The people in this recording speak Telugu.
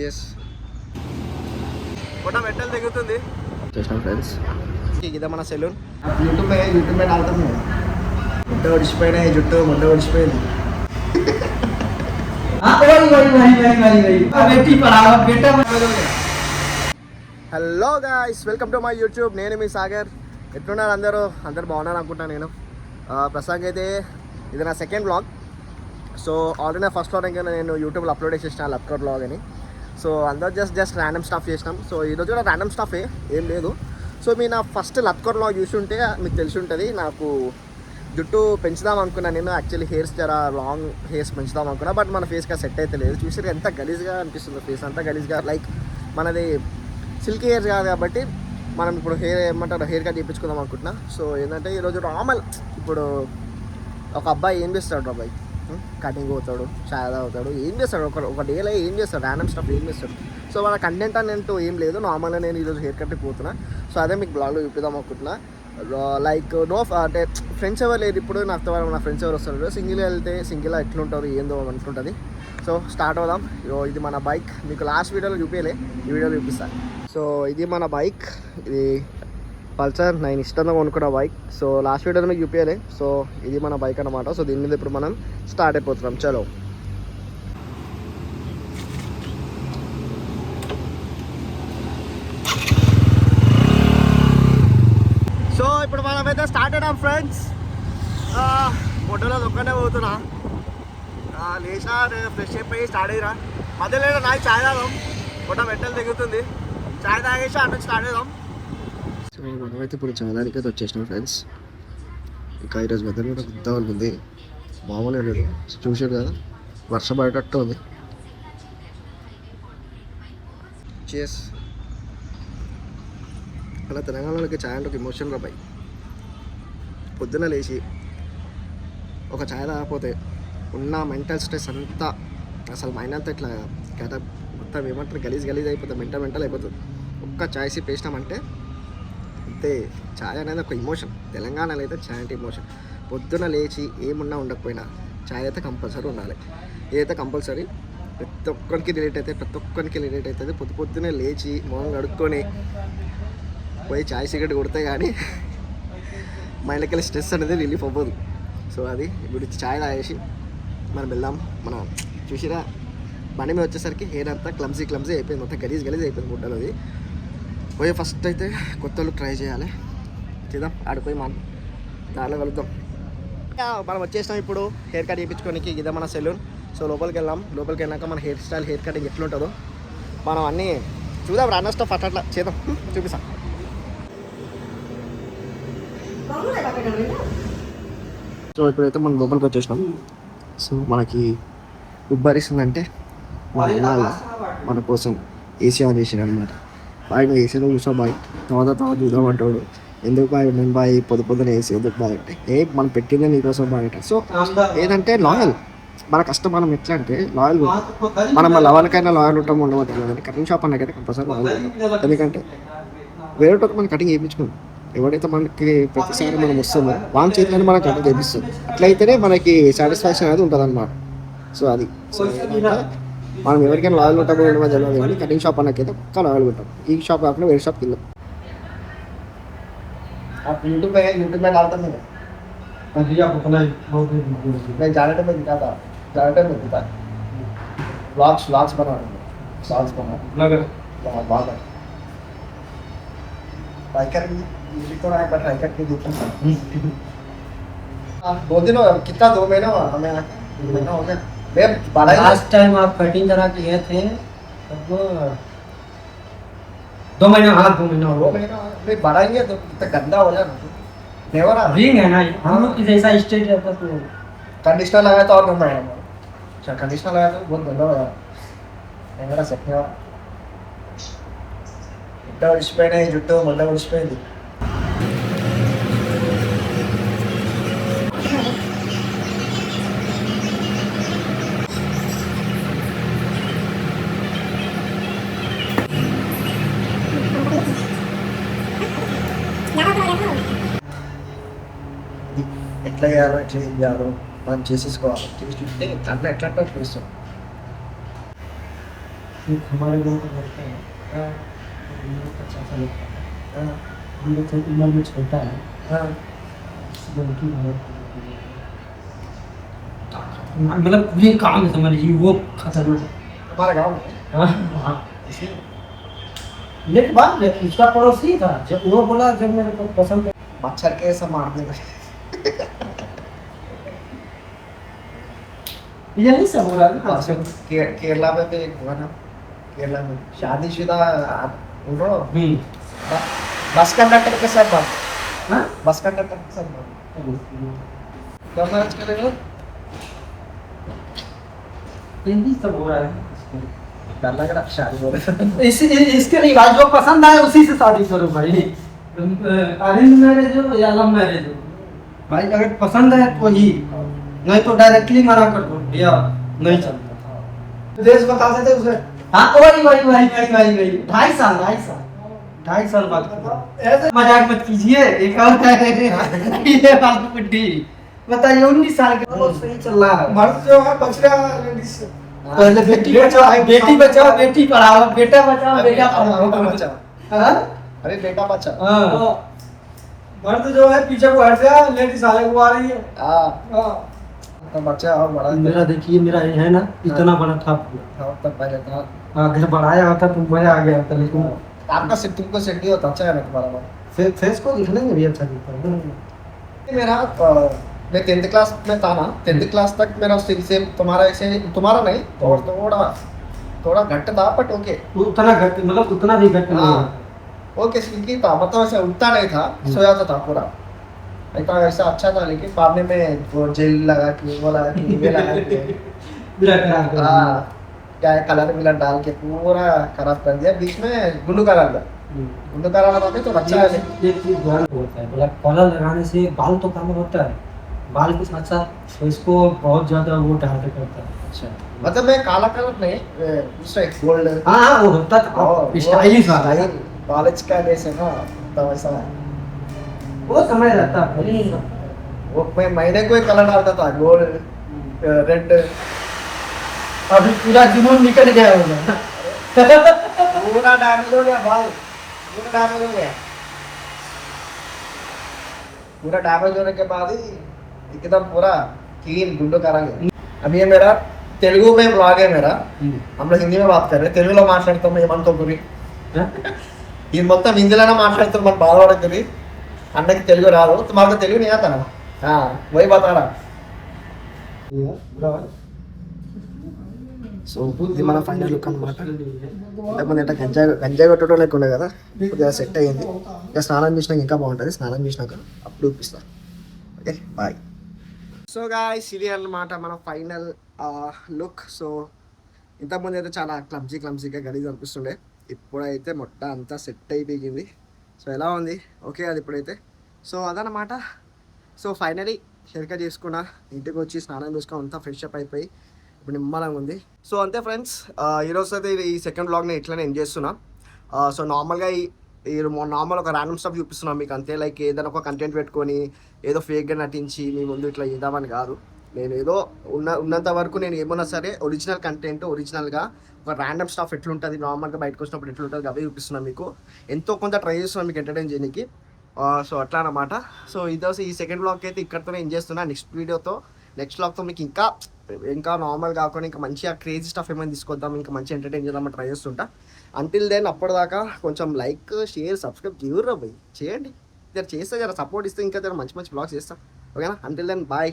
చేస్ ఫోటో మెట్టలు దిగుతుంది చేసినాం ఫ్రెండ్స్. ఇదే మన సెలూన్. యూట్యూబ్ మీద ఆడుతుంది. ముద్ద ఒడిచిపోయినాయి, జుట్టు ముద్ద ఒడిచిపోయింది. Hello guys, welcome to my YouTube. నేను మీ సాగర్. ఎట్లున్నారు అందరూ బాగున్నారు అనుకుంటాను. నేను ప్రస్తుతానికి అయితే ఇది నా సెకండ్ వ్లాగ్. సో ఆల్రెడీ నా ఫస్ట్ వ్లాగ్ ఇంకా నేను యూట్యూబ్లో అప్లోడ్ చేసేసిన లప్కర్ వ్లాగ్ అని. సో అందరూ జస్ట్ ర్యాండమ్ స్టాఫ్ చేసినాం. సో ఈరోజు కూడా ర్యాండమ్ స్టాఫే, ఏం లేదు. సో మీ నా ఫస్ట్ లప్కర్ వ్లాగ్ చూసి ఉంటే మీకు తెలిసి ఉంటుంది. నాకు జుట్టు పెంచుదాం అనుకున్నా నేను. యాక్చువల్లీ హెయిర్స్ జర లాంగ్ హెయిర్స్ పెంచుదాం అనుకున్నా, బట్ మన ఫేస్గా సెట్ అయితే లేదు. చూసి ఎంత గలీజ్గా అనిపిస్తుంది ఫేస్, అంతా గలీజ్గా. లైక్ మనది సిల్కీ హెయిర్స్ కాదు కాబట్టి మనం ఇప్పుడు హెయిర్ కట్ చేయించుకుందాం అనుకుంటున్నా. సో ఏంటంటే ఈరోజు నార్మల్, ఇప్పుడు ఒక అబ్బాయి ఏం చేస్తాడు, అబ్బాయి కటింగ్ పోతాడు, చాయ్ తాగుతాడు, ఏం చేస్తాడు ఒక డేలో ఏం చేస్తాడు, ర్యాండమ్ స్టఫ్ ఏం చేస్తాడు. సో వాళ్ళ కంటెంట్ అంటూ ఏం లేదు. నార్మల్గా నేను ఈరోజు హెయిర్ కట్కి పోతున్నా. సో అదే మీకు బ్లాగ్లో చూపిద్దాం అనుకుంటున్నా. లైక్ అంటే ఫ్రెండ్స్ ఎవరు లేరు ఇప్పుడు నాతో. నా ఫ్రెండ్స్ ఎవరు వస్తారు, సింగిల్గా వెళ్తే సింగిల్గా ఎట్లుంటారు ఏందో అనుకుంటుంది. సో స్టార్ట్ అవుదాం. ఇది మన బైక్, మీకు లాస్ట్ వీడియోలో చూపించలే, ఈ వీడియోలో చూపిస్తాను. సో ఇది మన బైక్, ఇది పల్సర్, నేను ఇష్టంగా కొనుక్కున్న బైక్. సో లాస్ట్ వీడియోలో మీకు చూపించాలి. సో ఇది మన బైక్ అన్నమాట. సో దీని మీద ఇప్పుడు మనం స్టార్ట్ అయిపోతున్నాం. చలో. సో ఇప్పుడు మనమైతే స్టార్ట్ అయినాం ఫ్రెండ్స్. ఫోటోలో ఒక్కనే పోతున్నా. లేచా ఫ్రెష్ అయిపోయి స్టార్ట్ అయ్యిరా. మధ్యలో నాకు చాయ్ తాగాం, ఫోటో మెట్టలు దిగుతుంది. చాయ్ తాగేసి అటు స్టార్ట్ అయిదాం. సో మనమైతే ఇప్పుడు చాలానికి అయితే వచ్చేసినాం ఫ్రెండ్స్. ఇంకా ఈరోజు వెదర్ కూడా గుద్దా ఉంటుంది, మామూలుగా లేదు. చూసాడు కదా, వర్షం పడేటట్టు ఉంది. చేస్ అలా తెలంగాణలోకి చాయ్ అంటే ఒక ఎమోషన్ రా బై. పొద్దున లేచి ఒక చాయ్ తాగకపోతే ఉన్న మెంటల్ స్ట్రెస్ అంతా, అసలు మైండ్ అంతా ఇట్లా కదా మొత్తం ఏమంటారు, గలీజ్ అయిపోతుంది, మెంటల్ అయిపోతుంది. ఒక్క చాయ్ సిప్ వేసినామంటే అంతే. చాయ్ అనేది ఒక ఎమోషన్. తెలంగాణలో అయితే చాయ్ అంటే ఎమోషన్. పొద్దున లేచి ఏమున్నా ఉండకపోయినా చాయ్ అయితే కంపల్సరీ ఉండాలి. ఏదైతే కంపల్సరీ ప్రతి ఒక్కరికి రిలేట్ అవుతుంది. పొద్దున్నే లేచి మొహం కడుక్కొని పోయి చాయ్ సిగరెట్ కొడితే కానీ మైండ్కి వెళ్ళి స్ట్రెస్ అనేది రిలీఫ్ అవ్వదు. సో అది ఇప్పుడు చాయ్ తాగేసి మనం వెళ్దాం. మనం చూసిరా బండి మీద వచ్చేసరికి హెయిర్ అంతా క్లమ్జీ అయిపోయింది, మొత్తం గలీజ్ అయిపోయింది గుడ్డలు. అది పోయి ఫస్ట్ అయితే కొత్త లుక్ ట్రై చేయాలి. చేద్దాం, ఆడిపోయి మనం దారిలో కలుద్దాం. మనం వచ్చేసినాం ఇప్పుడు హెయిర్ కట్ చేయించుకోనికి. ఇదే మన సెలూన్. సో లోపలికి వెళ్ళాక మన హెయిర్ స్టైల్, హెయిర్ కటింగ్ ఎట్లుంటుందో మనం అన్నీ చూద్దాం. రన్నర్ స్టఫ్ అట్లా చేద్దాం, చూపిస్తాం. సో ఇప్పుడైతే మనం లోపలికి వచ్చేసినాం. సో మనకి ఉబ్బరిస్తుందంటే మన కోసం ఏసీ ఆన్ చేసాడు అనమాట. బాయ్ నువ్వు ఏసీలో కూర్చో బాయ్, తర్వాత చూద్దామంటాడు. ఎందుకు బాయ్, నేను బాయ్ పొద్దున ఏసీ ఎందుకు బాయ్ అంటే, మనం పెట్టిందే నీకోసం బాయ్ అంటే. సో ఏదంటే లాయల్, మన కష్టం. మనం ఎట్లా అంటే లాయల్, మనం లవన్కైనా లాయల్ ఉంటాం ఉండవద్దు. కటింగ్ షాప్ అన్నకైతే కంపల్సరీ లాయల్ ఉంటాం. ఎందుకంటే వేరేటోకి మనం కటింగ్ చేయించుకోండి. ఎవడైతే మనకి ప్రతిసారి మనం వస్తుందో వాళ్ళ చేతిలోనే మనం కటింగ్ చేపిస్తాం. అట్లయితేనే మనకి సాటిస్ఫాక్షన్ అనేది ఉంటుంది అనమాట. సో అది మనం ఎవరికైనా లాయల్ ఉంటామో ఉండమని తెలియదు, కానీ కటింగ్ షాప్ అన్నకైతే ఒక్క లాయల్ ఉంటాం. ఈ షాప్ కాకుండా వేరే షాప్కి వెళ్దాం. यूट्यूब में डालता मैं ज़्यादा में दिखाता, ज़्यादा में दिखाता व्लॉग्स बना ट्राइकर तो ना एक बार ट्राइकर के देखा 2 दिन कितना 2 महीना हुआ हमें, 2 महीना हो गया। लास्ट टाइम आप कटिंग करा के गए थे तब 2 महीना, हाँ 2 महीना हो गया। नहीं बढ़ाएंगे तो कितना गंदा हो जाएगा, नेवर रिंग है ना हम जैसा स्टेट रहता तो कंडीशनर लगाया तो और गंदा आएगा। अच्छा कंडीशनर लगाया तो बहुत गंदा हो जाएगा, नेवर सेट नहीं हुआ। इतना उड़िसपे नहीं जुट्टो मतलब उड़िसपे ఎట్లా చేయాలో మనం చేసేసుకోవాలి. చేస్తుంటే దాంట్లో ఎట్లా చూస్తాం. एक हमारे गाँव का लड़का है, हम लोग का चाचा लगता है, हम लोग से उम्र में छोटा है, उसकी लड़की बहुत मतलब ये काम है समझ लीजिए वो खतरनाक है। हमारा गाँव में हाँ हाँ लेकिन बात है, उसका पड़ोसी था, जब वो बोला जब मेरे को पसंद है मच्छर के सब मारने में यही सब हो रहा है ना। केरला में भी एक हुआ ना, केरला में शादीशुदा उन्होंने बस कंडक्टर के साथ बात, हाँ? बस कंडक्टर के साथ बात क्या मैच करेगा, यही सब हो रहा है। डर लग रहा शादी हो रही इसके लिए भाई जो पसंद आए उसी से शादी करो भाई, अरेंज मैरिज हो या लव मैरिज हो भाई, अगर पसंद है तो ही, नहीं तो डायरेक्टली मना कर दो भैया नहीं चलता। देश बता देते उसे। हाँ वही 2.5 साल बाद ऐसे मजाक मत कीजिए, एक और है ये फालतू बुड्ढी बताइए 19 साल के बहुत सही चल रहा है। मर्द जो है बच रहा है लेडीज से। पहले बेटी बचाओ बेटी पढ़ाओ, बेटा बचाओ बेटा पढ़ाओ। बचा, हाँ? अरे बेटा बचा। हाँ। मर्द जो है पीछे को हट गया, लेडीज आगे को आ रही है। हाँ तो बच्चा और बड़ा मेरा देखिए मेरा ये है ना इतना बड़ा था, तब पहले था अगर बढ़ाया होता तो मजा आ गया होता, लेकिन आपका सिर्फ तुमको सेट नहीं होता, अच्छा है ना तुम्हारा बात। फेस को दिखने में भी अच्छा दिखता है। मेरा मैं 10th क्लास में था ना, 10th क्लास तक मेरा स्टिल सेम तुम्हारा ऐसे, तुम्हारा नहीं और थोड़ा घट था बट ओके, उतना घट मतलब उतना भी घट नहीं है। ओके सिल्की था, मतलब ऐसे उठता नहीं था, सो जाता था पूरा इतना ऐसा अच्छा था, लेकिन बाद में वो जेल लगा के वो लगा के ये लगा के पूरा खराब कर दिया। हाँ क्या है कलर मिलर डाल के पूरा खराब कर दिया, बीच में गुंडू का डाल तो अच्छा है। एक चीज ध्यान होता है, मतलब कलर लगाने से बाल तो कम होता है, बाल कुछ अच्छा तो इसको बहुत ज्यादा वो डार्क करता है। अच्छा मतलब मैं काला कलर नहीं, दूसरा एक गोल्ड हाँ वो होता था स्टाइलिश वाला, कॉलेज का ड्रेस है ना, तो वैसा वो समय रहता है। वो मैं महीने को एक कलर डालता था, गोल्ड रेड, अभी पूरा जुनून निकल गया होगा। पूरा डैमेज हो गया भाई, पूरा डैमेज हो गया, पूरा डैमेज होने के बाद ही एकदम पूरा क्लीन गुंडो करेंगे। अभी ये मेरा तेलुगु में ब्लॉग है मेरा, हम लोग हिंदी में बात कर रहे हैं, తెలుగులో మాట్లాడతాం ఏమంతో గురి ఇది మొత్తం హిందీలోనే మాట్లాడుతాం, మన బాధపడ గురి అన్నకి తెలుగు రాదు, మాకు తెలుగు नहीं आता ना, हाँ वही बता रहा। సో ఇది మన ఫైనల్ లుక్ అనమాట, లేకపోతే ఇట్లా గంజాయి కొట్టడం లేకుండా కదా, కొద్దిగా సెట్ అయ్యింది, ఇక స్నానం చేసినాక ఇంకా బాగుంటుంది, స్నానం చేసినాక అప్పుడు చూపిస్తాను, ఓకే బాయ్। సో గాయ్స్ ఇది అన్నమాట మన ఫైనల్ లుక్। సో ఇంతకుముందు అయితే చాలా క్లమ్జీగా గలీజ్ అనిపిస్తుండే, ఇప్పుడైతే మొట్ట అంతా సెట్ అయిపోయింది। సో ఎలా ఉంది, ఓకే అది ఇప్పుడైతే, సో అదనమాట। సో ఫైనలీ హెయిర్ కట్ చేసుకున్నా, ఇంటికి వచ్చి స్నానం చేసుకుని అంతా ఫ్రెష్ అప్ అయిపోయి ఇప్పుడు నిమ్మలంగా ఉంది। సో అంతే ఫ్రెండ్స్, ఈరోజు అయితే ఈ సెకండ్ బ్లాగ్ని ఇట్లానే ఎండ్ చేస్తున్నా। సో నార్మల్గా నార్మల్ ఒక ర్యాండమ్ స్టఫ్ చూపిస్తున్నాం మీకు అంతే, లైక్ ఏదైనా ఒక కంటెంట్ పెట్టుకొని ఏదో ఫేక్గా నటించి మీ ముందు ఇట్లా చేద్దామని కాదు, నేను ఏదో ఉన్నంత వరకు నేను ఏమన్నా సరే ఒరిజినల్ కంటెంట్ ఒరిజినల్గా ఒక ర్యాండమ్ స్టాఫ్ ఎట్లుంటుంది, నార్మల్గా బయటకు వచ్చినప్పుడు ఎట్లుంటుంది అవే చూపిస్తున్నాను మీకు, ఎంతో కొంత ట్రై చేస్తున్నాను మీకు ఎంటర్టైన్ చేయడానికి। సో అట్లా అనమాట। సో ఇదోసి ఈ సెకండ్ బ్లాగ్ అయితే ఇక్కడితోనే ఎండ్ చేస్తున్నా, నెక్స్ట్ బ్లాగ్తో మీకు ఇంకా నార్మల్ కాకుండా ఇంకా మంచిగా క్రేజీ స్టఫ్ ఏమైనా తీసుకొద్దాం, ఇంకా మంచి ఎంటర్టైన్ చేద్దామని ట్రై చేస్తుంటా। అంటిల్ దెన్ అప్పటిదాకా కొంచెం లైక్ షేర్ సబ్స్క్రైబ్ చేయండి, జర చేస్తే జర సపోర్ట్ ఇస్తే ఇంకా జర మంచి బ్లాగ్స్ చేస్తా, ఓకేనా? Until then bye.